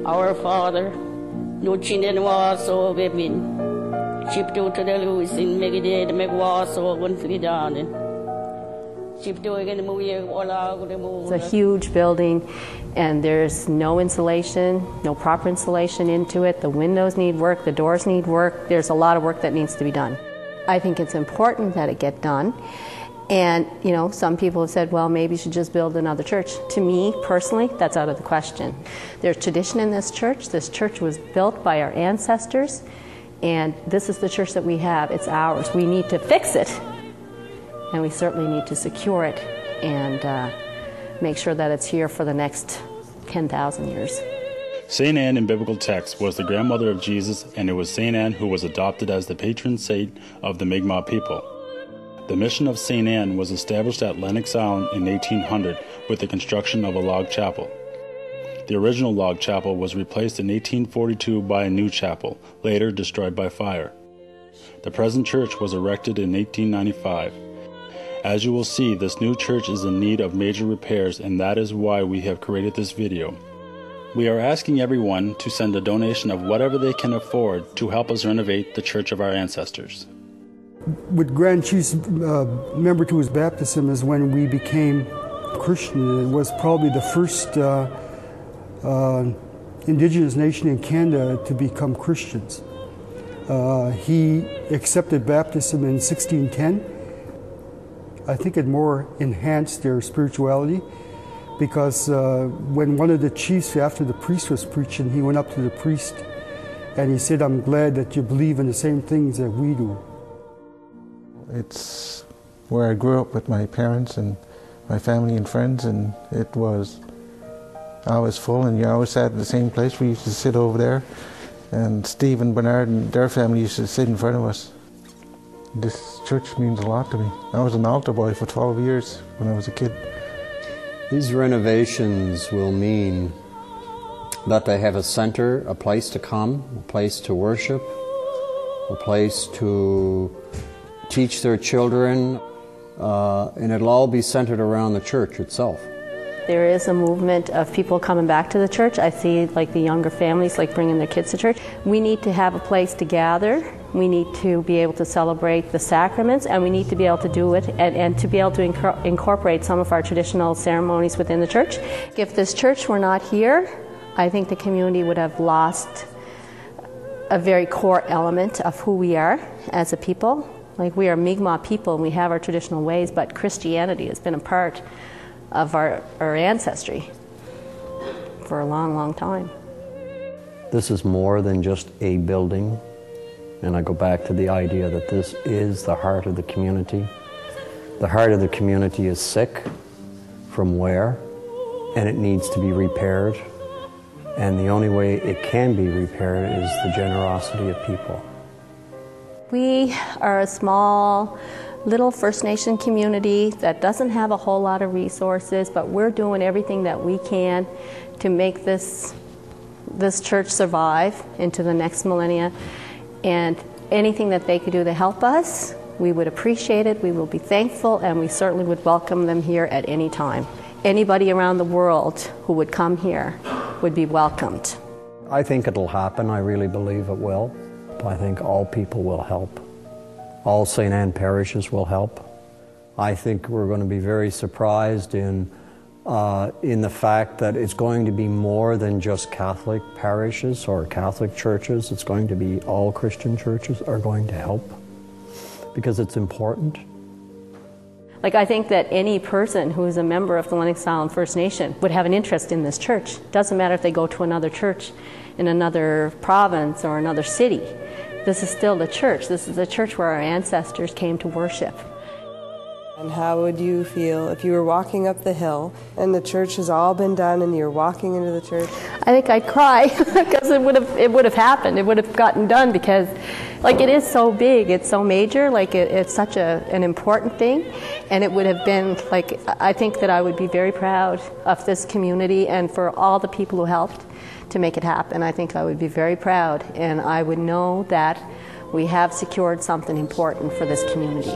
Our Father, which in was so given. Ship to the Louis in Megiddo, make was so one for the darling. Ship to again, it's a huge building, and there's no insulation, no proper insulation into it. The windows need work, the doors need work. There's a lot of work that needs to be done. I think it's important that it get done. And, you know, some people have said, well, maybe you should just build another church. To me, personally, that's out of the question. There's tradition in this church. This church was built by our ancestors, and this is the church that we have. It's ours. We need to fix it, and we certainly need to secure it and make sure that it's here for the next 10,000 years. St. Anne in biblical text was the grandmother of Jesus, and it was St. Anne who was adopted as the patron saint of the Mi'kmaq people. The mission of St. Anne was established at Lennox Island in 1800 with the construction of a log chapel. The original log chapel was replaced in 1842 by a new chapel, later destroyed by fire. The present church was erected in 1895. As you will see, this new church is in need of major repairs, and that is why we have created this video. We are asking everyone to send a donation of whatever they can afford to help us renovate the church of our ancestors. What Grand Chief's member to his baptism is when we became Christian. It was probably the first Indigenous nation in Canada to become Christians. He accepted baptism in 1610. I think it more enhanced their spirituality, because when one of the chiefs, after the priest was preaching, he went up to the priest and he said, "I'm glad that you believe in the same things that we do." It's where I grew up with my parents and my family and friends, and it was always full, and you always sat at the same place. We used to sit over there, and Steve and Bernard and their family used to sit in front of us. This church means a lot to me. I was an altar boy for 12 years when I was a kid. These renovations will mean that they have a center, a place to come, a place to worship, a place to teach their children, and it'll all be centered around the church itself. There is a movement of people coming back to the church. I see like the younger families like bringing their kids to church. We need to have a place to gather. We need to be able to celebrate the sacraments, and we need to be able to do it and to be able to incorporate some of our traditional ceremonies within the church. If this church were not here, I think the community would have lost a very core element of who we are as a people. Like, we are Mi'kmaq people and we have our traditional ways, but Christianity has been a part of our ancestry for a long, long time. This is more than just a building, and I go back to the idea that this is the heart of the community. The heart of the community is sick from wear, and it needs to be repaired, and the only way it can be repaired is the generosity of people. We are a small, little First Nation community that doesn't have a whole lot of resources, but we're doing everything that we can to make this church survive into the next millennia. And anything that they could do to help us, we would appreciate it, we will be thankful, and we certainly would welcome them here at any time. Anybody around the world who would come here would be welcomed. I think it'll happen. I really believe it will. I think all people will help. All St. Anne parishes will help. I think we're going to be very surprised in the fact that it's going to be more than just Catholic parishes or Catholic churches. It's going to be all Christian churches are going to help, because it's important. Like, I think that any person who is a member of the Lennox Island First Nation would have an interest in this church. Doesn't matter if they go to another church in another province or another city. This is still the church. This is the church where our ancestors came to worship. And how would you feel if you were walking up the hill and the church has all been done and you're walking into the church? I think I'd cry because it would have happened. It would have gotten done, because like, it is so big, it's so major, like it's such an important thing, and it would have been like, I think that I would be very proud of this community and for all the people who helped to make it happen. I think I would be very proud, and I would know that we have secured something important for this community.